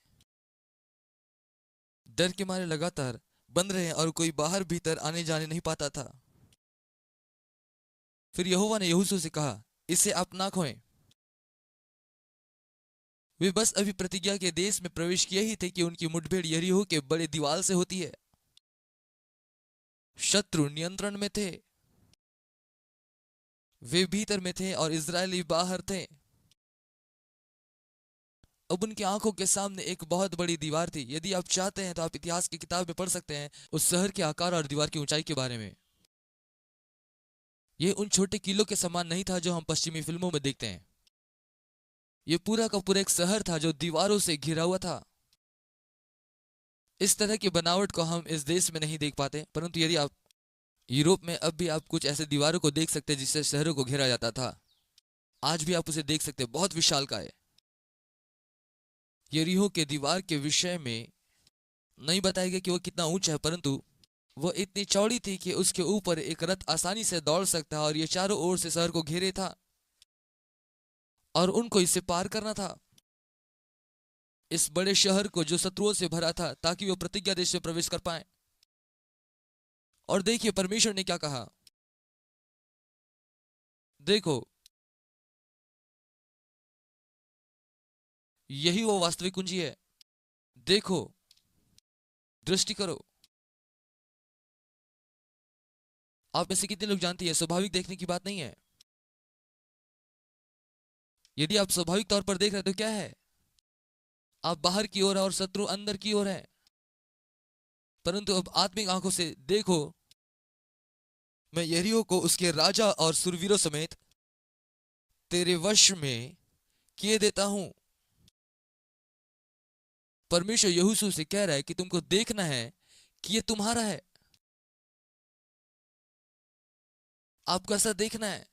डर के मारे लगातार बंद रहे और कोई बाहर भीतर आने जाने नहीं पाता था। फिर यहोवा ने यहोशू से कहा, इसे आप ना खोएं। वे बस अभी प्रतिज्ञा के देश में प्रवेश किए ही थे कि उनकी मुठभेड़ यरीहो के बड़े दीवाल से होती है। शत्रु नियंत्रण में थे, वे भीतर में थे और इजरायली बाहर थे। अब उनकी आंखों के सामने एक बहुत बड़ी दीवार थी। यदि आप चाहते हैं तो आप इतिहास की किताब में पढ़ सकते हैं उस शहर के आकार और दीवार की ऊंचाई के बारे में। यह उन छोटे किलों के समान नहीं था जो हम पश्चिमी फिल्मों में देखते हैं। यह पूरा का पूरा एक शहर था जो दीवारों से घिरा हुआ था। इस तरह की बनावट को हम इस देश में नहीं देख पाते, परंतु यदि आप यूरोप में, अब भी आप कुछ ऐसे दीवारों को देख सकते हैं जिससे शहरों को घेरा जाता था। आज भी आप उसे देख सकते हैं, बहुत विशालकाय है। यरीहो के दीवार के विषय में नहीं बताया गया कि वह कितना ऊंचा है, परंतु वह इतनी चौड़ी थी कि उसके ऊपर एक रथ आसानी से दौड़ सकता, और यह चारों ओर से शहर को घेरे था और उनको इसे पार करना था, इस बड़े शहर को जो शत्रुओं से भरा था, ताकि वो प्रतिज्ञा देश में प्रवेश कर पाए। और देखिए परमेश्वर ने क्या कहा, देखो यही वो वास्तविक कुंजी है। देखो, दृष्टि करो। आप में से कितने लोग जानते हैं स्वाभाविक देखने की बात नहीं है। यदि आप स्वाभाविक तौर पर देख रहे हैं तो क्या है, आप बाहर की ओर है और शत्रु अंदर की ओर है। परंतु अब आत्मिक आंखों से देखो, मैं यरीहो को उसके राजा और सुरवीरों समेत तेरे वश में किए देता हूं। परमेश्वर यहोशू से कह रहा है कि तुमको देखना है कि ये तुम्हारा है। आपको ऐसा देखना है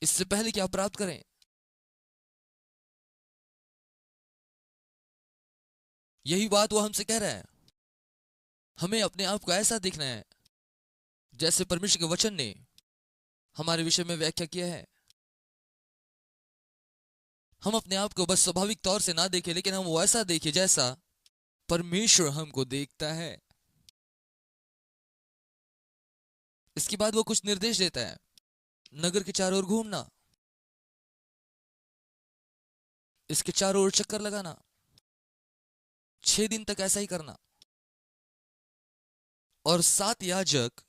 इससे पहले कि आप प्राप्त करें। यही बात वो हमसे कह रहा है। हमें अपने आप को ऐसा देखना है जैसे परमेश्वर के वचन ने हमारे विषय में व्याख्या किया है। हम अपने आप को बस स्वाभाविक तौर से ना देखें, लेकिन हम वैसा देखें जैसा परमेश्वर हमको देखता है। इसके बाद वो कुछ निर्देश देता है। नगर के चारों ओर घूमना, इसके चारों ओर चक्कर लगाना, 6 दिन तक ऐसा ही करना। और 7 याजक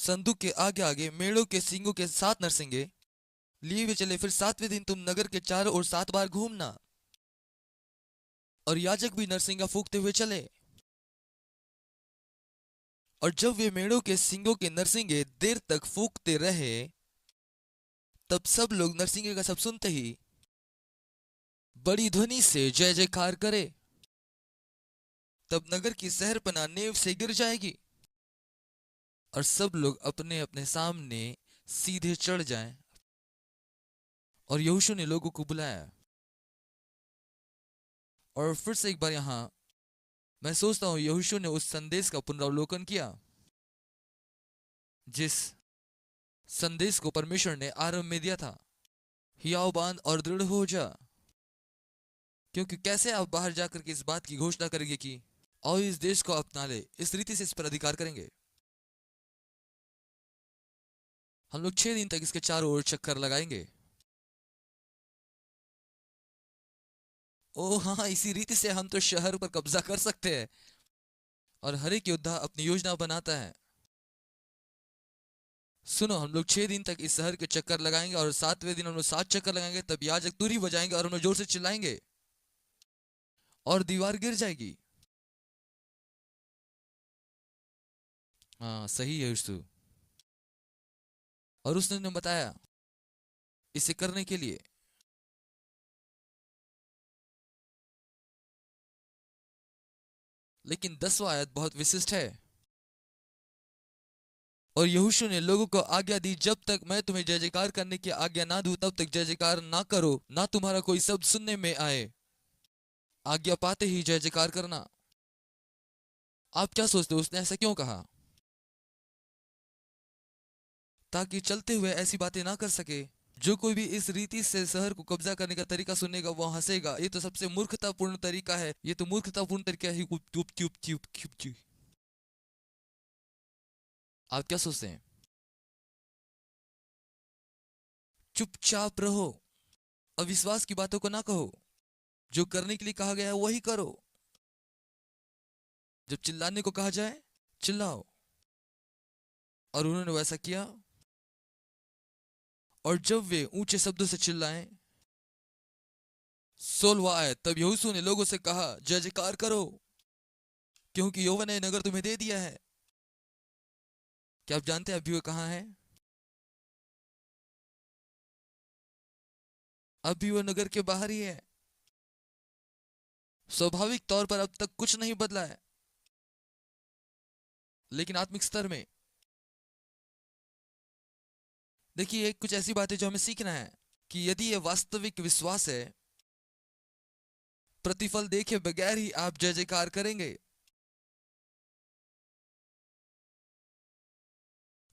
संदूक के आगे आगे मेढ़ों के सींगों के 7 नरसिंगे लिए हुए चले। फिर 7वें दिन तुम नगर के चारों ओर 7 बार घूमना, और याजक भी नरसिंगा फूंकते हुए चले। और जब वे मेढ़ों के सींगों के नरसिंगे देर तक फूंकते रहे, तब सब लोग नरसिंगे का शब्द सुनते ही बड़ी ध्वनि से जय जयकार करे। तब नगर की शहरपनाह नेव से गिर जाएगी और सब लोग अपने अपने सामने सीधे चढ़ जाएं। और यहोशू ने लोगों को बुलाया। और फिर से एक बार यहां मैं सोचता हूं यहोशू ने उस संदेश का पुनरावलोकन किया जिस संदेश को परमेश्वर ने आरंभ में दिया था, हियाव बांध और दृढ़ हो जा। क्योंकि कैसे आप बाहर जाकर के इस बात की घोषणा करेंगे कि और इस देश को अपना ले, इस रीति से इस पर अधिकार करेंगे। हम लोग 6 दिन तक इसके चारों ओर चक्कर लगाएंगे। ओ हाँ, इसी रीति से हम तो शहर पर कब्जा कर सकते हैं। और हर एक योद्धा अपनी योजना बनाता है। सुनो, हम लोग 6 दिन तक इस शहर के चक्कर लगाएंगे और 7वें दिन हम लोग 7 चक्कर लगाएंगे। तब याजक तुरही बजाएंगे और हम लोग जोर से चिल्लाएंगे और दीवार गिर जाएगी। हाँ, सही है यीशु। और उसने बताया इसे करने के लिए। लेकिन 10वां आयत बहुत विशिष्ट है। और यहोशू ने लोगों को आज्ञा दी, जब तक मैं तुम्हें जय जयकार करने की आज्ञा ना दूं तब तक जय जयकार ना करो, ना तुम्हारा कोई शब्द सुनने में आए। आज्ञा पाते ही जय जयकार करना। आप क्या सोचते हो उसने ऐसा क्यों कहा? ताकि चलते हुए ऐसी बातें ना कर सके। जो कोई भी इस रीति से शहर को कब्जा करने का तरीका सुनेगा वो हंसेगा। ये तो सबसे मूर्खतापूर्ण तरीका है, ये तो मूर्खतापूर्ण तरीका है। आप क्या सोचते हैं? चुपचाप रहो, अविश्वास की बातों को ना कहो। जो करने के लिए कहा गया है वही करो। जब चिल्लाने को कहा जाए चिल्लाओ। और उन्होंने वैसा किया। और जब वे ऊंचे शब्दों से चिल्लाएं, 16वां आयत, तब यहोशू ने लोगों से कहा जय जयकार करो, क्योंकि यहोवा ने नगर तुम्हें दे दिया है। क्या आप जानते हैं अभी वो कहाँ है? अभी वो नगर के बाहर ही है। स्वाभाविक तौर पर अब तक कुछ नहीं बदला है, लेकिन आत्मिक स्तर में देखिए कुछ ऐसी बातें जो हमें सीखना है कि यदि ये वास्तविक विश्वास है, प्रतिफल देखे बगैर ही आप जय जयकार करेंगे।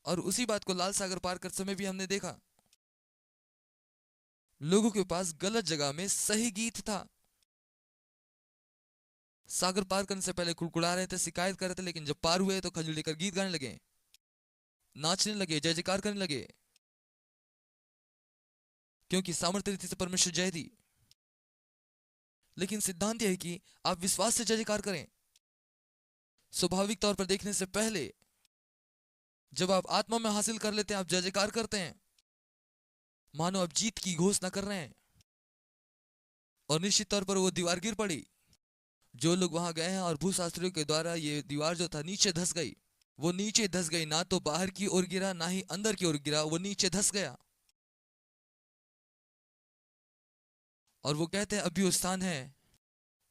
और उसी बात को लाल सागर पार करते समय भी हमने देखा, लोगों के पास गलत जगह में सही गीत था। सागर पार करने से पहले कुड़कुड़ा रहे थे, शिकायत कर रहे थे, लेकिन जब पार हुए तो खजूर लेकर गीत गाने लगे, नाचने लगे, जय जयकार करने लगे, क्योंकि सामर्थ्य रीति से परमेश्वर जय दी। लेकिन सिद्धांत यह है कि आप विश्वास से जय जयकार करें। स्वाभाविक तौर पर देखने से पहले जब आप आत्मा में हासिल कर लेते हैं, आप जय जयकार करते हैं, मानो आप जीत की घोषणा कर रहे हैं। और निश्चित तौर पर वो दीवार गिर पड़ी। जो लोग वहां गए हैं और भूशास्त्रियों के द्वारा ये दीवार जो था नीचे धस गई। वो नीचे धस गई, ना तो बाहर की ओर गिरा ना ही अंदर की ओर गिरा, वो नीचे धस गया। और वो कहते हैं अभी वो स्थान है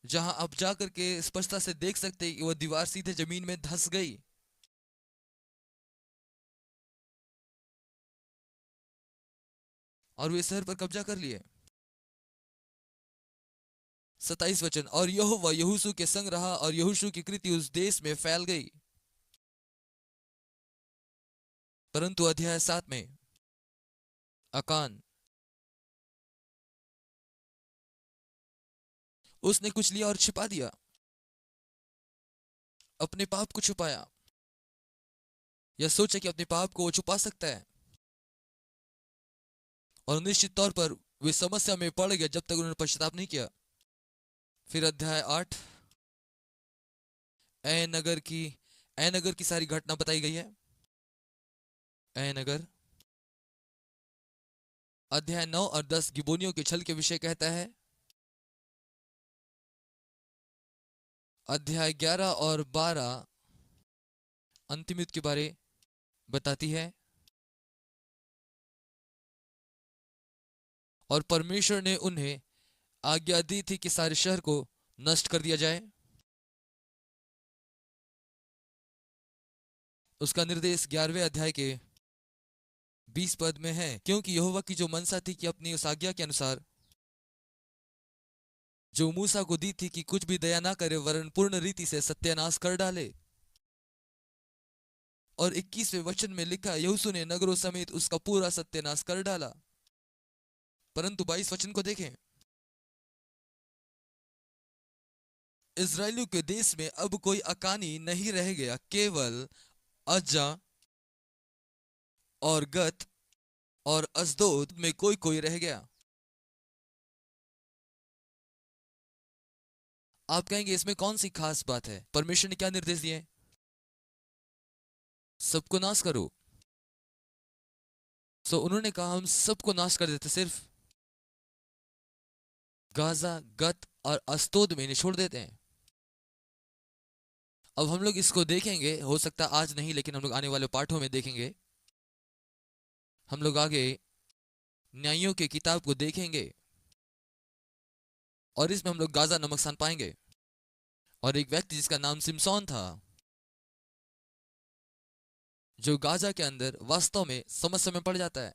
जहां आप जाकर के स्पष्टता से देख सकते हैं कि वह दीवार सीधे जमीन में धस गई। और वे शहर पर कब्जा कर लिए। 27 वचन, और यहोवा यहोशू के संग रहा और यहोशू की कृति उस देश में फैल गई। परंतु अध्याय 7 में अकान, उसने कुछ लिया और छिपा दिया, अपने पाप को छुपाया, या सोचा कि अपने पाप को वो छुपा सकता है। और निश्चित तौर पर वे समस्या में पड़ गए जब तक उन्होंने पश्चाताप नहीं किया। फिर अध्याय 8, ए नगर की सारी घटना बताई गई है। ऐ नगर। अध्याय 9 और 10 गिबोनियों के छल के विषय कहता है। अध्याय 11 और 12 अंतिम युद्ध के बारे बताती है। और परमेश्वर ने उन्हें आज्ञा दी थी कि सारे शहर को नष्ट कर दिया जाए। उसका निर्देश 11वें अध्याय के 20 पद में है, क्योंकि यहोवा की जो मनसा थी कि अपनी उस आज्ञा के अनुसार जो मूसा को दी थी कि कुछ भी दया ना करे वरन पूर्ण रीति से सत्यानाश कर डाले। और 21वें वचन में लिखा, यहोशू ने नगरों समेत उसका पूरा सत्यानाश कर डाला। परंतु 22 वचन को देखें। इस्राएलियों के देश में अब कोई अकानी नहीं रह गया, केवल अज्जा और गत और अजदोद में कोई कोई रह गया। आप कहेंगे इसमें कौन सी खास बात है? परमेश्वर ने क्या निर्देश दिए? सबको नाश करो। सो उन्होंने कहा हम सबको नाश कर देते, सिर्फ गाजा, गत और अस्तोद में इन्हें छोड़ देते हैं। अब हम लोग इसको देखेंगे, हो सकता आज नहीं लेकिन हम लोग आने वाले पाठों में देखेंगे। हम लोग आगे न्यायों की किताब को देखेंगे और इसमें हम लोग गाजा नमक स्थान पाएंगे। और एक व्यक्ति जिसका नाम सिमसोन था, जो गाजा के अंदर वास्तव में समस्या में पड़ जाता है।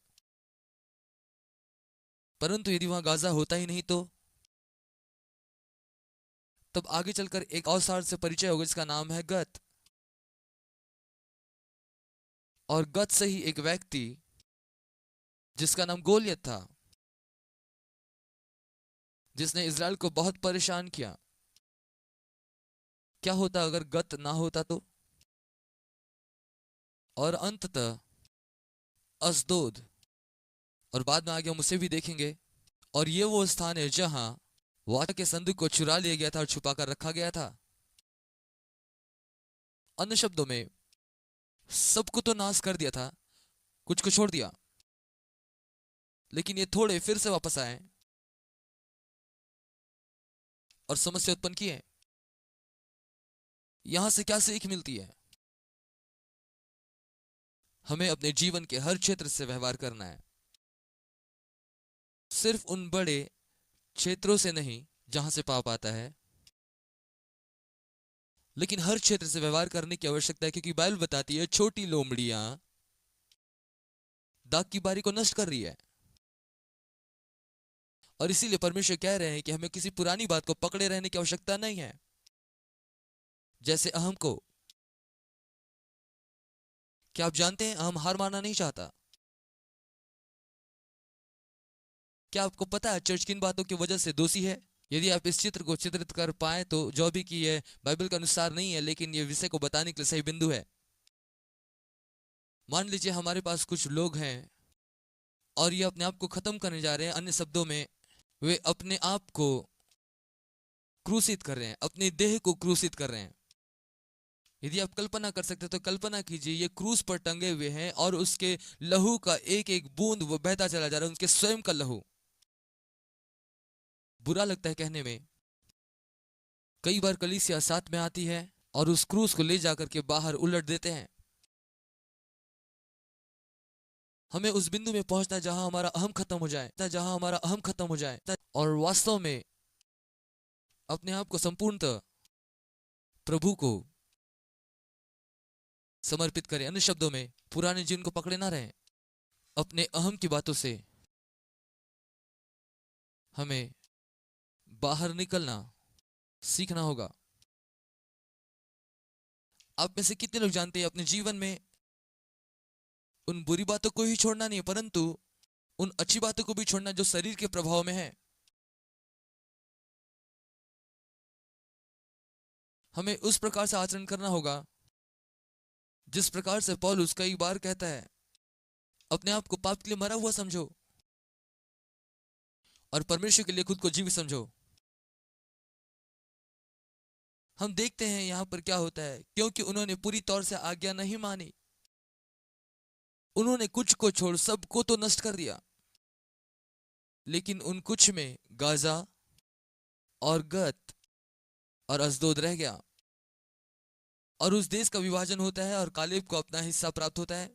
परंतु यदि वहां गाजा होता ही नहीं तो तब आगे चलकर एक और सार से परिचय होगा जिसका नाम है गत। और गत से ही एक व्यक्ति जिसका नाम गोलियत था, जिसने इज़राइल को बहुत परेशान किया। क्या होता अगर गत ना होता तो? और अंततः अशदोद, और बाद में आगे हम उसे भी देखेंगे। और ये वो स्थान है जहां वाचा के संदूक को चुरा लिया गया था और छुपा कर रखा गया था। अन्य शब्दों में सबको तो नाश कर दिया था, कुछ को छोड़ दिया, लेकिन ये थोड़े फिर से वापस आए और समस्या उत्पन्न की है। यहां से क्या सीख मिलती है? हमें अपने जीवन के हर क्षेत्र से व्यवहार करना है, सिर्फ उन बड़े क्षेत्रों से नहीं जहां से पाप आता है, लेकिन हर क्षेत्र से व्यवहार करने की आवश्यकता है। क्योंकि बाइबल बताती है छोटी लोमड़ियां दाग की बारी को नष्ट कर रही है। और इसीलिए परमेश्वर कह रहे हैं कि हमें किसी पुरानी बात को पकड़े रहने की आवश्यकता नहीं है। जैसे अहम को, क्या आप जानते हैं अहम हार मानना नहीं चाहता? क्या आपको पता है चर्च किन बातों की वजह से दोषी है? यदि आप इस चित्र को चित्रित कर पाए तो जो भी कि यह बाइबल के अनुसार नहीं है, लेकिन यह विषय को बताने के लिए सही बिंदु है। मान लीजिए हमारे पास कुछ लोग हैं और ये अपने आप को खत्म करने जा रहे हैं। अन्य शब्दों में वे अपने आप को क्रूसित कर रहे हैं, अपने देह को क्रूसित कर रहे हैं। यदि आप कल्पना कर सकते तो कल्पना कीजिए ये क्रूस पर टंगे हुए हैं और उसके लहू का एक एक बूंद वो बहता चला जा रहा है, उनके स्वयं का लहू। बुरा लगता है कहने में। कई बार कलीसिया साथ में आती है और उस क्रूस को ले जाकर के बाहर उलट देते हैं। हमें उस बिंदु में पहुंचना है जहां हमारा अहम खत्म हो जाए, जहां हमारा अहम खत्म हो जाए और वास्तव में अपने आप को संपूर्णतः प्रभु को समर्पित करें। अन्य शब्दों में पुराने जीवन को पकड़े ना रहें। अपने अहम की बातों से हमें बाहर निकलना सीखना होगा। आप में से कितने लोग जानते हैं अपने जीवन में उन बुरी बातों को ही छोड़ना नहीं, परंतु उन अच्छी बातों को भी छोड़ना जो शरीर के प्रभाव में है। हमें उस प्रकार से आचरण करना होगा जिस प्रकार से पौलुस कई बार कहता है, अपने आप को पाप के लिए मरा हुआ समझो और परमेश्वर के लिए खुद को जीवित समझो। हम देखते हैं यहां पर क्या होता है, क्योंकि उन्होंने पूरी तौर से आज्ञा नहीं मानी। उन्होंने कुछ को छोड़ सबको तो नष्ट कर दिया, लेकिन उन कुछ में गाजा और गत और अजदोद रह गया, और उस देश का विभाजन होता है और कालेब को अपना हिस्सा प्राप्त होता है।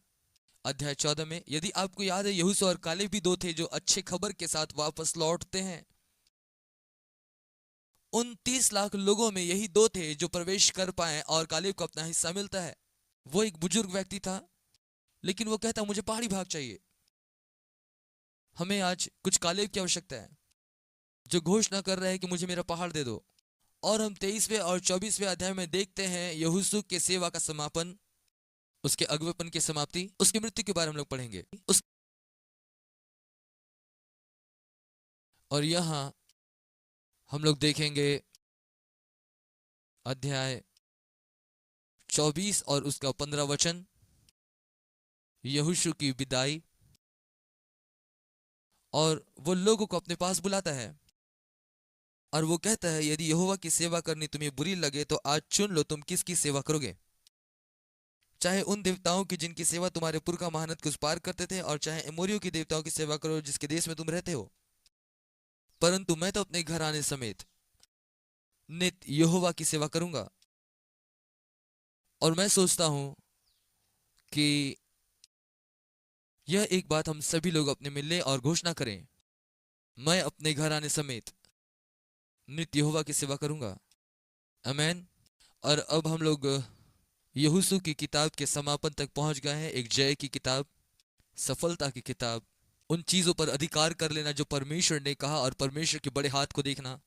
अध्याय 14 में, यदि आपको याद है, यहोशू और कालेब भी दो थे जो अच्छे खबर के साथ वापस लौटते हैं। उन 30 लाख लोगों में यही दो थे जो प्रवेश कर पाए और कालेब को अपना हिस्सा मिलता है। वो एक बुजुर्ग व्यक्ति था, लेकिन वो कहता मुझे पहाड़ी भाग चाहिए। हमें आज कुछ कालेब की आवश्यकता है जो घोषणा कर रहे हैं कि मुझे मेरा पहाड़ दे दो। और हम 23वें और 24वें अध्याय में देखते हैं यहोशू के सेवा का समापन, उसके अगुवेपन की समाप्ति, उसकी मृत्यु के बारे में हम लोग पढ़ेंगे। और यहां हम लोग देखेंगे अध्याय 24 और उसका 15 वचन, यहोशू की विदाई। और वो लोगों को अपने पास बुलाता है और वो कहता है यदि यहोवा की सेवा करनी तुम्हें बुरी लगे तो आज चुन लो तुम किसकी सेवा करोगे। चाहे उन देवताओं की जिनकी सेवा तुम्हारे पुरखा महानद के उस पार करते थे, और चाहे एमोरियों की देवताओं की सेवा करो जिसके देश में तुम रहते हो, परंतु मैं तो अपने घराने समेत नित्य यहोवा की सेवा करूंगा। और मैं सोचता हूं कि यह एक बात हम सभी लोग अपने में लें और घोषणा करें, मैं अपने घराने समेत नित्य यहोवा की सेवा करूंगा। आमेन। और अब हम लोग यहोशू की किताब के समापन तक पहुंच गए हैं, एक जय की किताब, सफलता की किताब, उन चीजों पर अधिकार कर लेना जो परमेश्वर ने कहा और परमेश्वर के बड़े हाथ को देखना।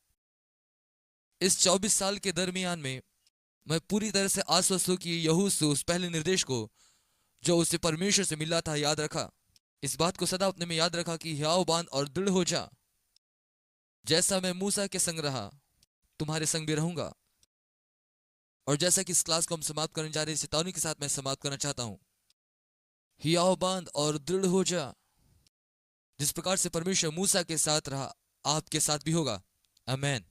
इस 24 साल के दरमियान में मैं पूरी तरह से आश्वस्त हूं कि यहोशू उस पहले निर्देश को जो उसे परमेश्वर से मिला था याद रखा। इस बात को सदा अपने में याद रखा कि हियाव बांध और दृढ़ हो जा, जैसा मैं मूसा के संग रहा तुम्हारे संग भी रहूंगा। और जैसा कि इस क्लास को हम समाप्त करने जा रहे हैं, चेतावनी के साथ मैं समाप्त करना चाहता हूं, हियाव बांध और दृढ़ हो जा। जिस प्रकार से परमेश्वर मूसा के साथ रहा, आपके साथ भी होगा। आमेन।